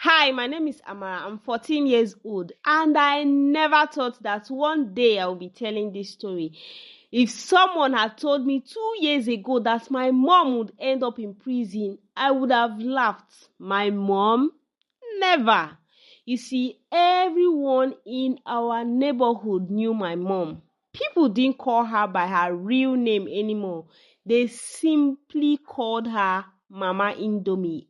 Hi, my name is Amara. I'm 14 years old, and I never thought that one day I will be telling this story. If someone had told me 2 years ago that my mom would end up in prison, I would have laughed. My mom? Never. You see, everyone in our neighborhood knew my mom. People didn't call her by her real name anymore. They simply called her Mama Indomie.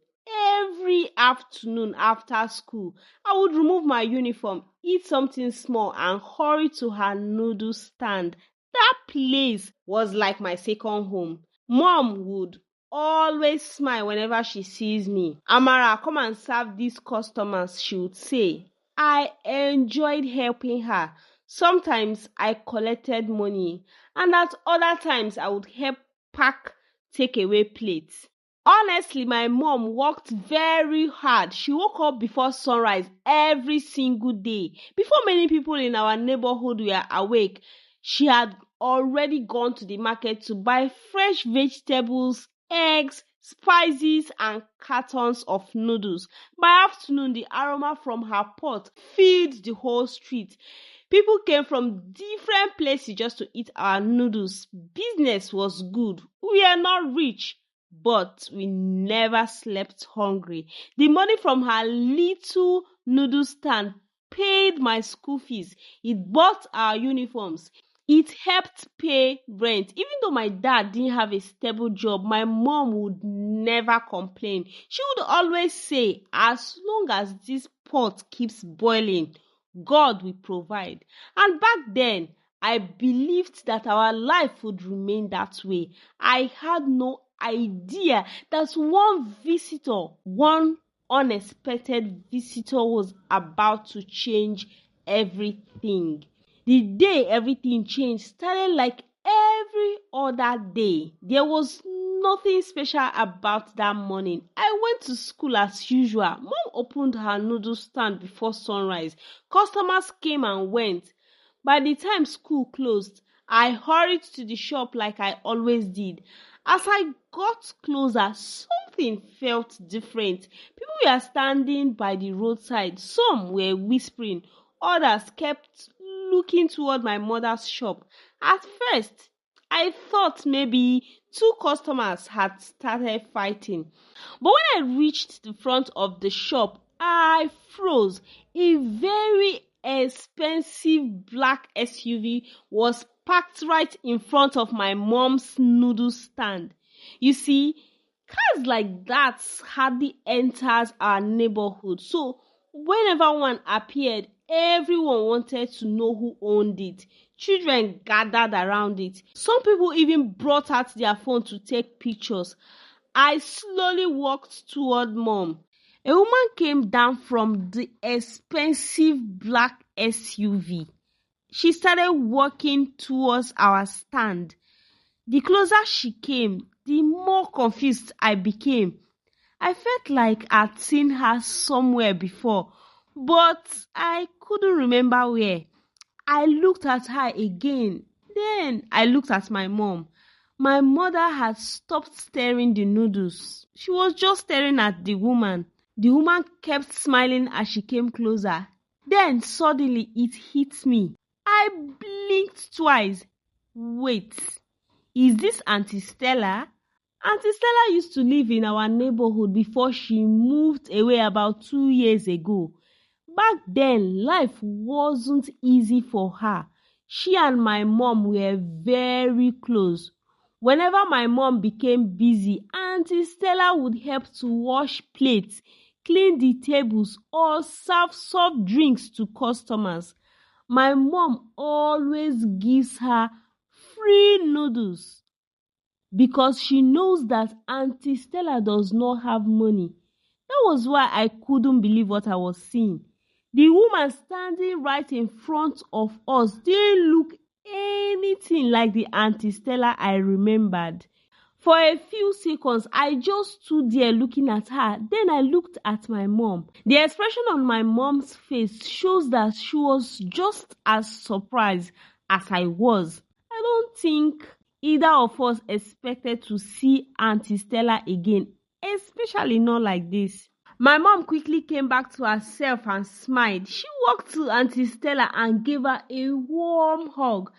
Every afternoon after school, I would remove my uniform, eat something small, and hurry to her noodle stand. That place was like my second home. Mom would always smile whenever she sees me. Amara, come and serve these customers, she would say. I enjoyed helping her. Sometimes I collected money, and at other times I would help pack takeaway plates. Honestly, my mom worked very hard. She woke up before sunrise every single day. Before many people in our neighborhood were awake, she had already gone to the market to buy fresh vegetables, eggs, spices, and cartons of noodles. By afternoon, the aroma from her pot filled the whole street. People came from different places just to eat our noodles. Business was good. We are not rich, but we never slept hungry. The money from her little noodle stand paid my school fees. It bought our uniforms. It helped pay rent. Even though my dad didn't have a stable job, my mom would never complain. She would always say, as long as this pot keeps boiling, God will provide. And back then, I believed that our life would remain that way. I had no idea that one unexpected visitor was about to change everything. The day everything changed started like every other day. There was nothing special about that morning. I went to school as usual. Mom opened her noodle stand before sunrise. Customers came and went. By the time school closed, I hurried to the shop like I always did. As I got closer, something felt different. People were standing by the roadside. Some were whispering. Others kept looking toward my mother's shop. At first, I thought maybe two customers had started fighting. But when I reached the front of the shop, I froze. A very expensive black SUV was parked right in front of my mom's noodle stand. You see, cars like that hardly enters our neighborhood. So whenever one appeared, everyone wanted to know who owned it. Children gathered around it. Some people even brought out their phone to take pictures. I slowly walked toward Mom. A woman came down from the expensive black SUV. She started walking towards our stand. The closer she came, the more confused I became. I felt like I'd seen her somewhere before, but I couldn't remember where. I looked at her again. Then I looked at my mom. My mother had stopped stirring the noodles. She was just staring at the woman. The woman kept smiling as she came closer. Then suddenly it hit me. I blinked twice. Wait, is this Aunty Stella? Aunty Stella used to live in our neighborhood before she moved away about 2 years ago. Back then, life wasn't easy for her. She and my mom were very close. Whenever my mom became busy, Aunty Stella would help to wash plates, clean the tables, or serve soft drinks to customers. My mom always gives her free noodles because she knows that Aunty Stella does not have money. That was why I couldn't believe what I was seeing. The woman standing right in front of us didn't look anything like the Aunty Stella I remembered. For a few seconds, I just stood there looking at her. Then I looked at my mom. The expression on my mom's face shows that she was just as surprised as I was. I don't think either of us expected to see Aunty Stella again, especially not like this. My mom quickly came back to herself and smiled. She walked to Aunty Stella and gave her a warm hug.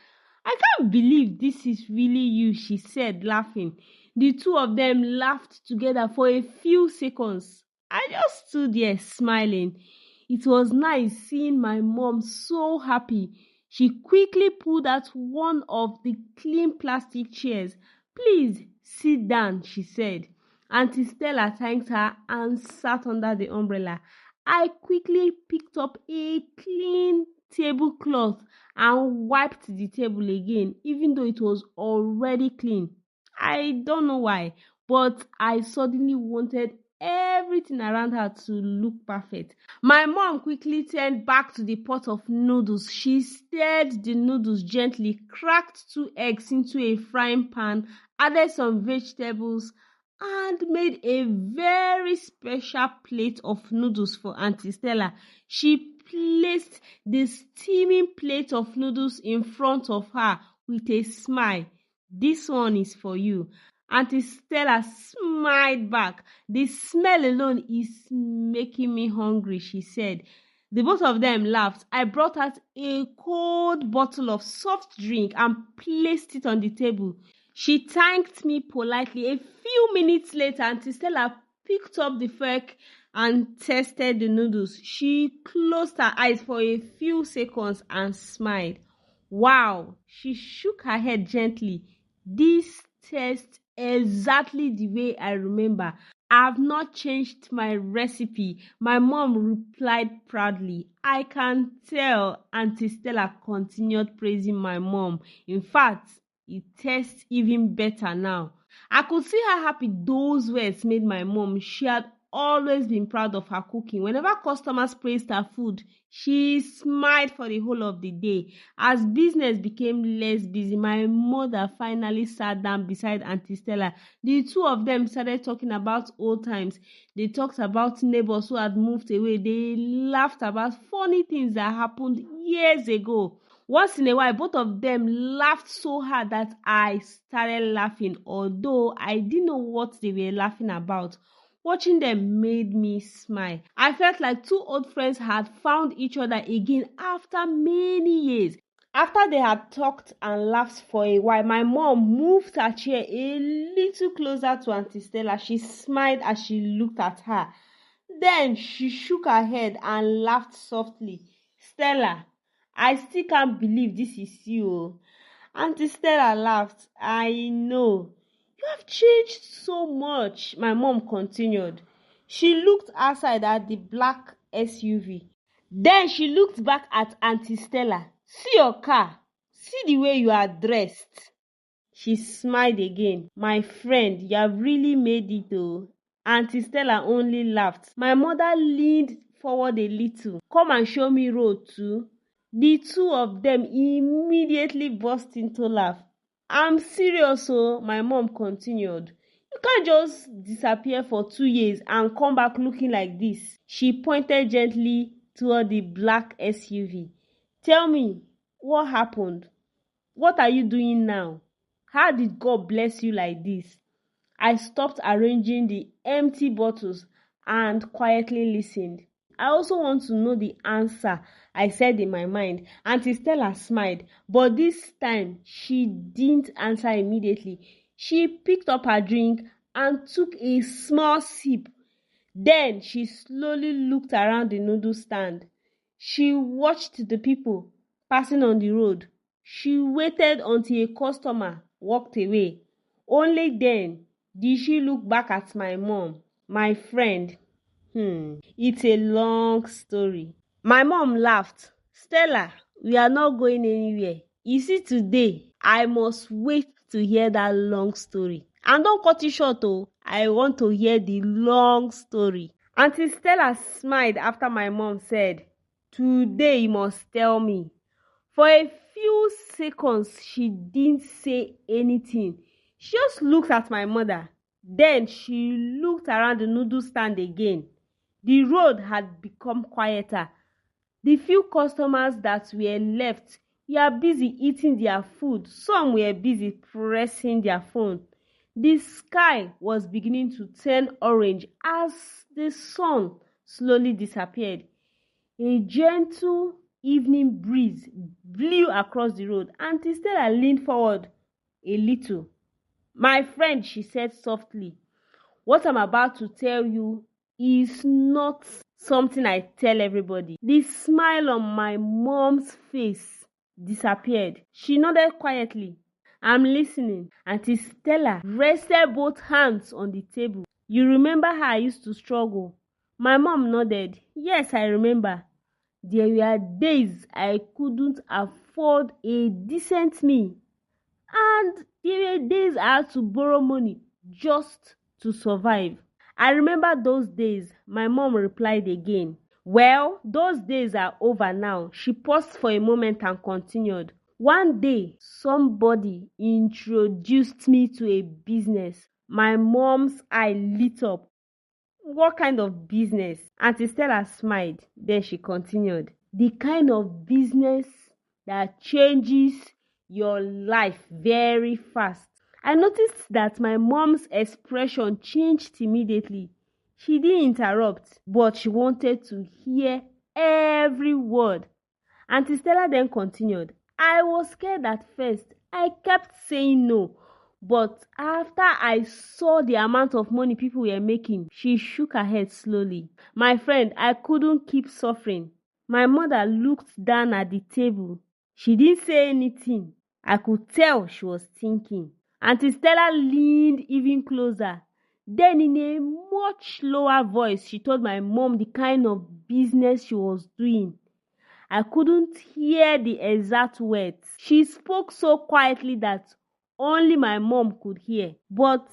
I can't believe this is really you, she said, laughing. The two of them laughed together for a few seconds. I just stood there smiling. It was nice seeing my mom so happy. She quickly pulled out one of the clean plastic chairs. Please sit down, she said. Aunty Stella thanked her and sat under the umbrella. I quickly picked up a clean tablecloth and wiped the table again, even though it was already clean. I don't know why, but I suddenly wanted everything around her to look perfect. My mom quickly turned back to the pot of noodles. She stirred the noodles gently, cracked 2 eggs into a frying pan, added some vegetables, and made a very special plate of noodles for Aunty Stella. She placed the steaming plate of noodles in front of her with a smile. This one is for you. Aunty Stella smiled back. The smell alone is making me hungry, she said. The both of them laughed. I brought out a cold bottle of soft drink and placed it on the table. She thanked me politely. A few minutes later, Aunty Stella picked up the fork and tasted the noodles. She closed her eyes for a few seconds and smiled. Wow! She shook her head gently. This tastes exactly the way I remember. I've not changed my recipe, my mom replied proudly. I can tell. Aunty Stella continued praising my mom. In fact, it tastes even better now. I could see how happy those words made my mom. She had always been proud of her cooking. Whenever customers praised her food, she smiled for the whole of the day. As business became less busy, my mother finally sat down beside Aunty Stella. The two of them started talking about old times. They talked about neighbors who had moved away. They laughed about funny things that happened years ago. Once in a while, both of them laughed so hard that I started laughing, although I didn't know what they were laughing about. Watching them made me smile. I felt like two old friends had found each other again after many years. After they had talked and laughed for a while, my mom moved her chair a little closer to Aunty Stella. She smiled as she looked at her. Then she shook her head and laughed softly. Stella, I still can't believe this is you. Aunty Stella laughed. I know. You have changed so much, my mom continued. She looked outside at the black SUV. Then she looked back at Aunty Stella. See your car. See the way you are dressed. She smiled again. My friend, you have really made it though. Aunty Stella only laughed. My mother leaned forward a little. Come and show me road too. The two of them immediately burst into laugh. I'm serious, oh, my mom continued. You can't just disappear for 2 years and come back looking like this. She pointed gently toward the black SUV. Tell me, what happened? What are you doing now? How did God bless you like this? I stopped arranging the empty bottles and quietly listened. I also want to know the answer, I said in my mind. Aunty Stella smiled, but this time she didn't answer immediately. She picked up her drink and took a small sip. Then she slowly looked around the noodle stand. She watched the people passing on the road. She waited until a customer walked away. Only then did she look back at my mom, my friend. It's a long story. My mom laughed. Stella, we are not going anywhere. You see, today, I must wait to hear that long story. And don't cut it short, oh. I want to hear the long story. Aunty Stella smiled after my mom said, Today you must tell me. For a few seconds, she didn't say anything. She just looked at my mother. Then she looked around the noodle stand again. The road had become quieter. The few customers that were left were busy eating their food. Some were busy pressing their phone. The sky was beginning to turn orange as the sun slowly disappeared. A gentle evening breeze blew across the road. Aunty Stella leaned forward a little. "My friend," she said softly, "what I'm about to tell you is not something I tell everybody." The smile on my mom's face disappeared. She nodded quietly. "I'm listening." Aunty Stella rested both hands on the table. "You remember how I used to struggle?" My mom nodded. "Yes, I remember. There were days I couldn't afford a decent meal, and there were days I had to borrow money just to survive." "I remember those days," my mom replied again. "Well, those days are over now." She paused for a moment and continued. "One day, somebody introduced me to a business." My mom's eye lit up. "What kind of business?" Auntie Stella smiled. Then she continued. "The kind of business that changes your life very fast." I noticed that my mom's expression changed immediately. She didn't interrupt, but she wanted to hear every word. Auntie Stella then continued. "I was scared at first. I kept saying no. But after I saw the amount of money people were making," she shook her head slowly, "my friend, I couldn't keep suffering." My mother looked down at the table. She didn't say anything. I could tell she was thinking. Auntie Stella leaned even closer. Then in a much lower voice, she told my mom the kind of business she was doing. I couldn't hear the exact words. She spoke so quietly that only my mom could hear. But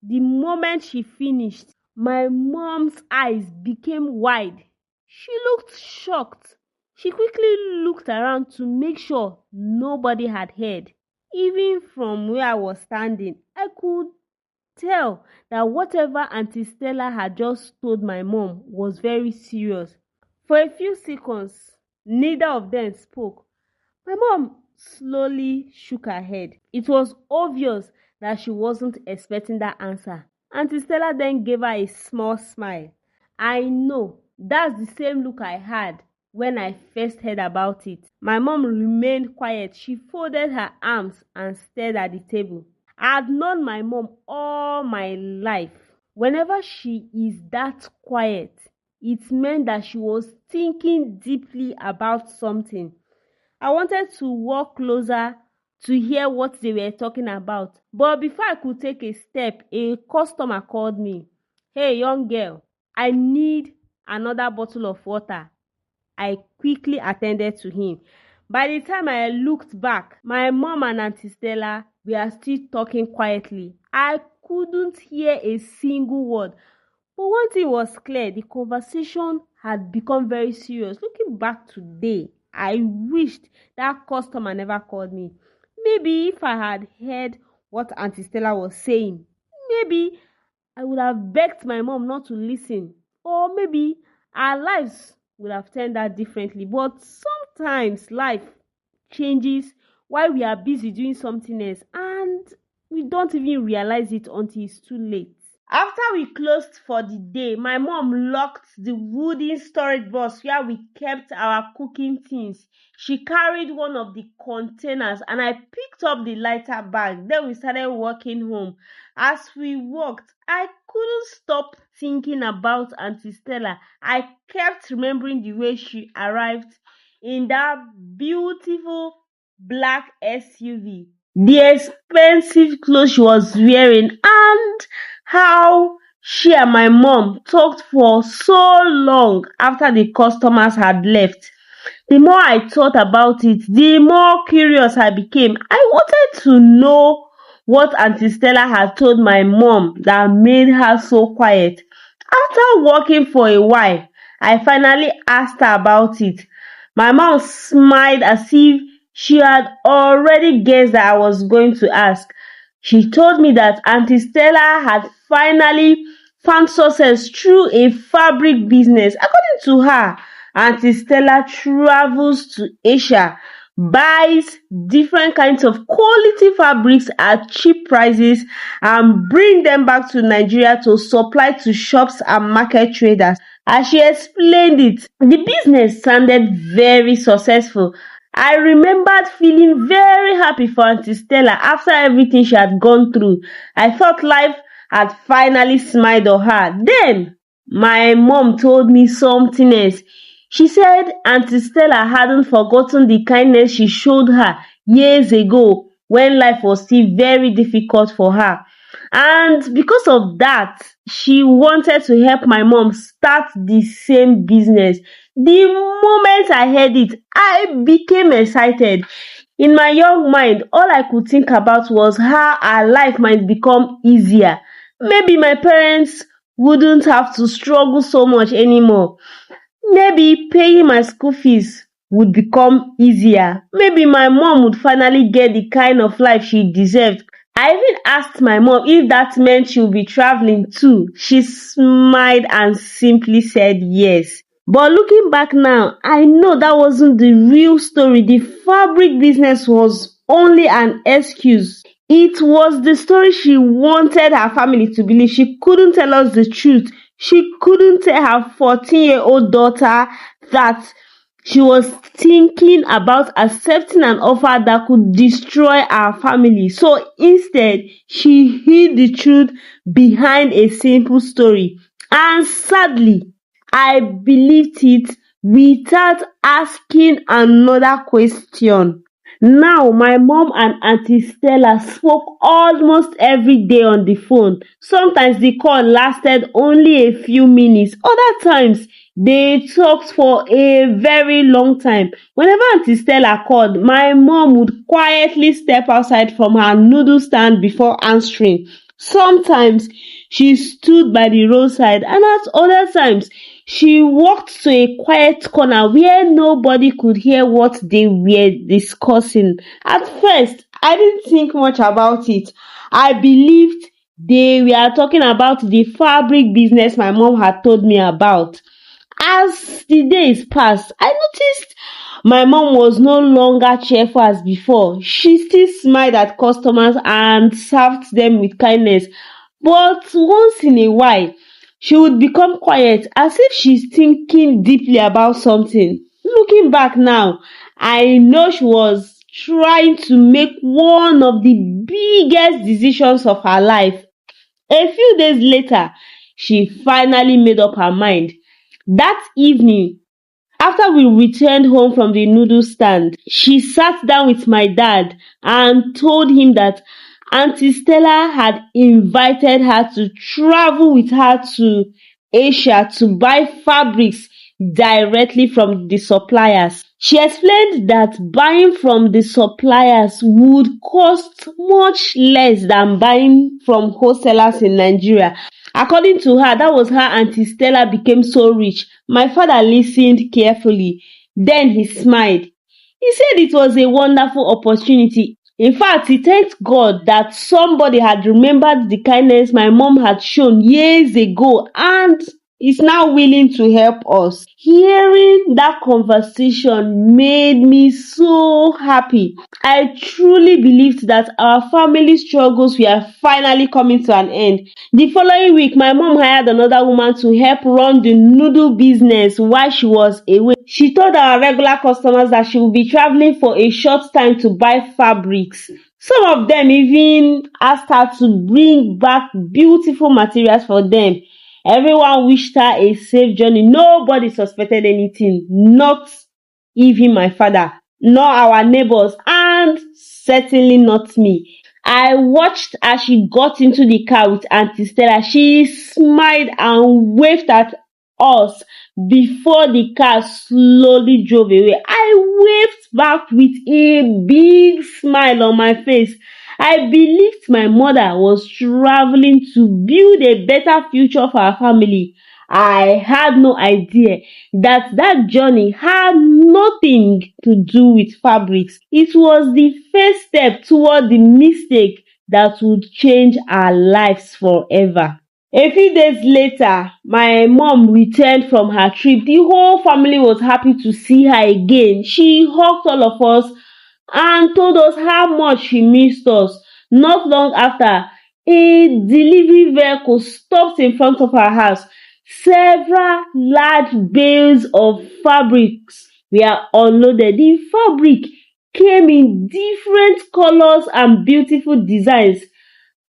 the moment she finished, my mom's eyes became wide. She looked shocked. She quickly looked around to make sure nobody had heard. Even from where I was standing, I could tell that whatever Auntie Stella had just told my mom was very serious. For a few seconds, neither of them spoke. My mom slowly shook her head. It was obvious that she wasn't expecting that answer. Auntie Stella then gave her a small smile. "I know, that's the same look I had when I first heard about it." My mom remained quiet. She folded her arms and stared at the table. I had known my mom all my life. Whenever she is that quiet, it meant that she was thinking deeply about something. I wanted to walk closer to hear what they were talking about. But before I could take a step, a customer called me. "Hey, young girl, I need another bottle of water." I quickly attended to him. By the time I looked back, my mom and Auntie Stella were still talking quietly. I couldn't hear a single word. But one thing was clear, the conversation had become very serious. Looking back today, I wished that customer never called me. Maybe if I had heard what Auntie Stella was saying, maybe I would have begged my mom not to listen. Or maybe our lives would have turned out differently. But sometimes life changes while we are busy doing something else, and we don't even realize it until it's too late. After we closed for the day, my mom locked the wooden storage box where we kept our cooking things. She carried one of the containers and I picked up the lighter bag. Then we started walking home. As we walked, I couldn't stop thinking about Auntie Stella. I kept remembering the way she arrived in that beautiful black SUV, the expensive clothes she was wearing, and how she and my mom talked for so long after the customers had left. The more I thought about it, the more curious I became. I wanted to know what Auntie Stella had told my mom that made her so quiet. After walking for a while, I finally asked her about it. My mom smiled as if she had already guessed that I was going to ask. She told me that Auntie Stella had finally found success through a fabric business. According to her, Auntie Stella travels to Asia buys different kinds of quality fabrics at cheap prices and bring them back to Nigeria to supply to shops and market traders. As she explained it, the business sounded very successful. I remembered feeling very happy for Aunty Stella after everything she had gone through. I thought life had finally smiled on her. Then my mom told me something else. She said Aunty Stella hadn't forgotten the kindness she showed her years ago when life was still very difficult for her. And because of that, she wanted to help my mom start the same business. The moment I heard it, I became excited. In my young mind, all I could think about was how our life might become easier. Maybe my parents wouldn't have to struggle so much anymore. Maybe paying my school fees would become easier. Maybe my mom would finally get the kind of life she deserved. I even asked my mom if that meant she would be traveling too. She smiled and simply said yes. But looking back now, I know that wasn't the real story. The fabric business was only an excuse. It was the story she wanted her family to believe. She couldn't tell us the truth. She couldn't tell her 14-year-old daughter that she was thinking about accepting an offer that could destroy our family. So instead, she hid the truth behind a simple story. And sadly, I believed it without asking another question. Now, my mom and Aunty Stella spoke almost every day on the phone. Sometimes the call lasted only a few minutes. Other times, they talked for a very long time. Whenever Aunty Stella called, my mom would quietly step outside from her noodle stand before answering. Sometimes she stood by the roadside, and at other times she walked to a quiet corner where nobody could hear what they were discussing. At first, I didn't think much about it. I believed they were talking about the fabric business my mom had told me about. As the days passed, I noticed my mom was no longer cheerful as before. She still smiled at customers and served them with kindness. But once in a while, she would become quiet as if she's thinking deeply about something. Looking back now, I know she was trying to make one of the biggest decisions of her life. A few days later, she finally made up her mind. That evening, after we returned home from the noodle stand, she sat down with my dad and told him that Aunty Stella had invited her to travel with her to Asia to buy fabrics directly from the suppliers. She explained that buying from the suppliers would cost much less than buying from wholesalers in Nigeria. According to her, that was how Aunty Stella became so rich. My father listened carefully. Then he smiled. He said it was a wonderful opportunity. In fact, he thanked God that somebody had remembered the kindness my mom had shown years ago and is now willing to help us. Hearing that conversation made me so happy. I truly believed that our family struggles were finally coming to an end. The following week, my mom hired another woman to help run the noodle business while she was away. She told our regular customers that she would be traveling for a short time to buy fabrics. Some of them even asked her to bring back beautiful materials for them. Everyone wished her a safe journey. Nobody suspected anything, not even my father, nor our neighbors, and certainly not me. I watched as she got into the car with Aunty Stella. She smiled and waved at us before the car slowly drove away. I waved back with a big smile on my face. I believed my mother was traveling to build a better future for our family. I had no idea that journey had nothing to do with fabrics. It was the first step toward the mistake that would change our lives forever. A few days later, my mom returned from her trip. The whole family was happy to see her again. She hugged all of us and told us how much she missed us. Not long after, a delivery vehicle stopped in front of her house. Several large bales of fabrics were unloaded. The fabric came in different colors and beautiful designs.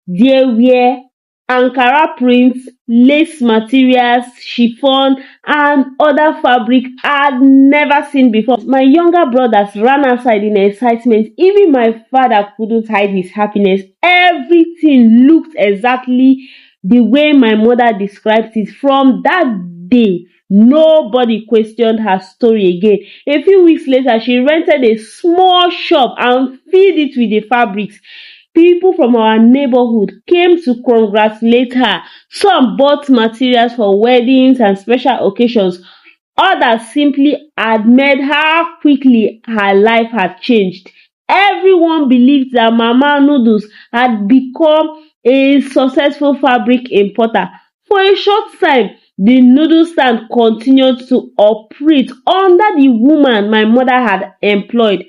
There were Ankara prints, lace materials, chiffon, and other fabric I'd never seen before. My younger brothers ran outside in excitement. Even my father couldn't hide his happiness. Everything looked exactly the way my mother described it. From that day, nobody questioned her story again. A few weeks later, she rented a small shop and filled it with the fabrics. People from our neighborhood came to congratulate her. Some bought materials for weddings and special occasions. Others simply admired how quickly her life had changed. Everyone believed that Mama Noodles had become a successful fabric importer. For a short time, the noodle stand continued to operate under the woman my mother had employed.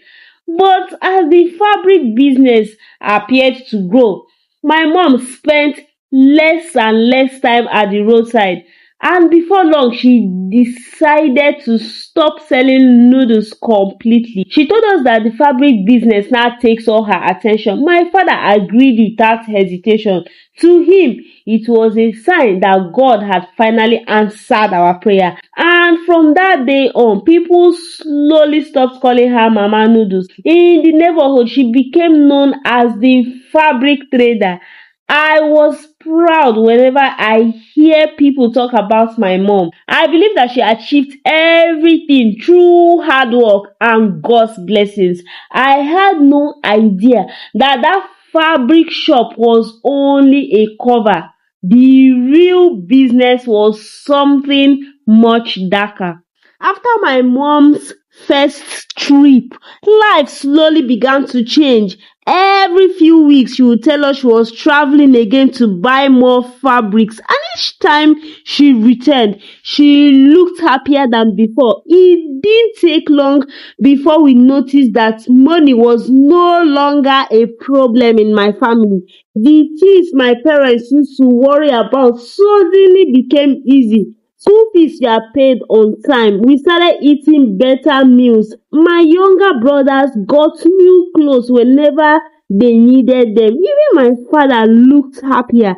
But as the fabric business appeared to grow, my mom spent less and less time at the roadside. And before long, she decided to stop selling noodles completely. She told us that the fabric business now takes all her attention. My father agreed without hesitation. To him, it was a sign that God had finally answered our prayer. And from that day on, people slowly stopped calling her Mama Noodles. In the neighborhood, she became known as the fabric trader. I was proud whenever I hear people talk about my mom. I believe that she achieved everything through hard work and God's blessings. I had no idea that fabric shop was only a cover. The real business was something much darker. After my mom's first trip, life slowly began to change. Every few weeks, she would tell us she was traveling again to buy more fabrics, and each time she returned, she looked happier than before. It didn't take long before we noticed that money was no longer a problem in my family. The things my parents used to worry about suddenly became easy. School fees were paid on time. We started eating better meals. My younger brothers got new clothes whenever they needed them. Even my father looked happier.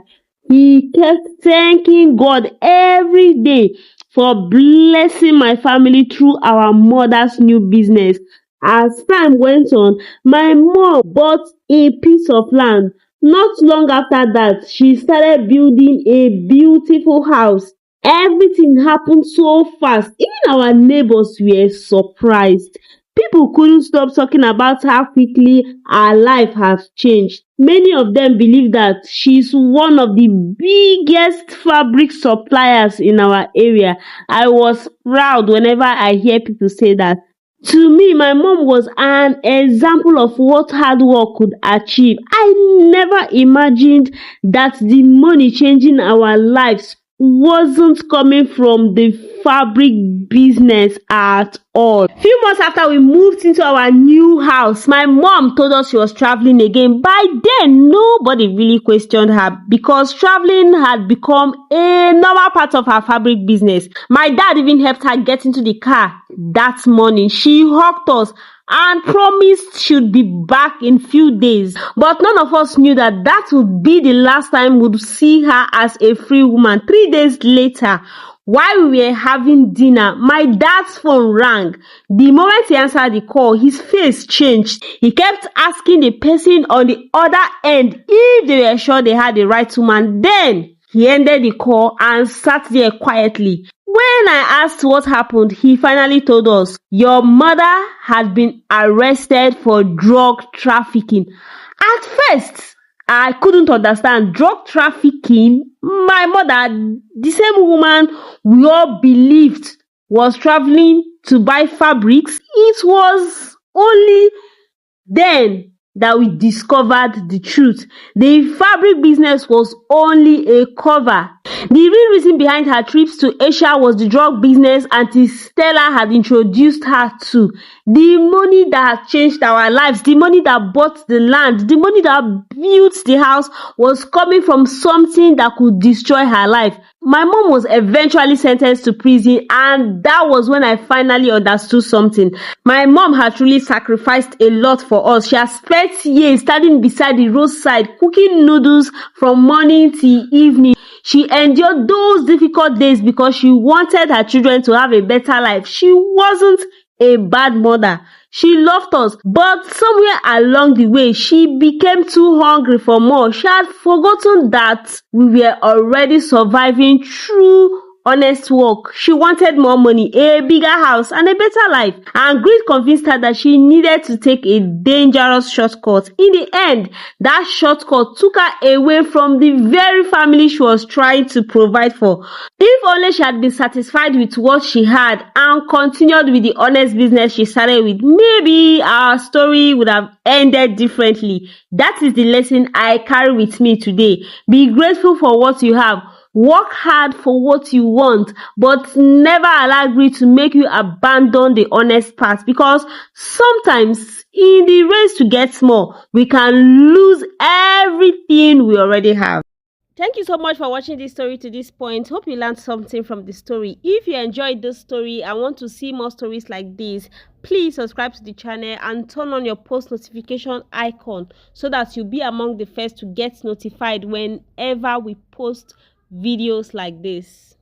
He kept thanking God every day for blessing my family through our mother's new business. As time went on, my mom bought a piece of land. Not long after that, she started building a beautiful house. Everything happened so fast. Even our neighbors were surprised. People couldn't stop talking about how quickly our life has changed. Many of them believe that she's one of the biggest fabric suppliers in our area. I was proud whenever I hear people say that. To me, my mom was an example of what hard work could achieve. I never imagined that the money changing our lives wasn't coming from the fabric business at all. Few months after we moved into our new house, my mom told us she was traveling again. By then, nobody really questioned her because traveling had become a normal part of her fabric business. My dad even helped her get into the car that morning. She hugged us and promised she'd be back in few days. But none of us knew that would be the last time we'd see her as a free woman. 3 days later, while we were having dinner, my dad's phone rang. The moment he answered the call, his face changed. He kept asking the person on the other end if they were sure they had the right woman. Then he ended the call and sat there quietly. When I asked what happened, he finally told us, "Your mother had been arrested for drug trafficking." At first, I couldn't understand drug trafficking. My mother, the same woman we all believed was traveling to buy fabrics, it was only then that we discovered the truth. The fabric business was only a cover. The real reason behind her trips to Asia was the drug business Aunty Stella had introduced her to. The money that had changed our lives, the money that bought the land, the money that built the house was coming from something that could destroy her life. My mom was eventually sentenced to prison, and that was when I finally understood something. My mom had truly sacrificed a lot for us. She has spent years standing beside the roadside, cooking noodles from morning till evening. She endured those difficult days because she wanted her children to have a better life. She wasn't a bad mother. She loved us, but somewhere along the way, she became too hungry for more. She had forgotten that we were already surviving through honest work. She wanted more money, a bigger house, and a better life. And greed convinced her that she needed to take a dangerous shortcut. In the end, that shortcut took her away from the very family she was trying to provide for. If only she had been satisfied with what she had and continued with the honest business she started with, maybe our story would have ended differently. That is the lesson I carry with me today. Be grateful for what you have. Work hard for what you want, but never allow greed to make you abandon the honest path, because sometimes in the race to get more, we can lose everything we already have. Thank you so much for watching this story to this point. Hope you learned something from the story. If you enjoyed this story and want to see more stories like this, please subscribe to the channel and turn on your post notification icon so that you'll be among the first to get notified whenever we post videos like this.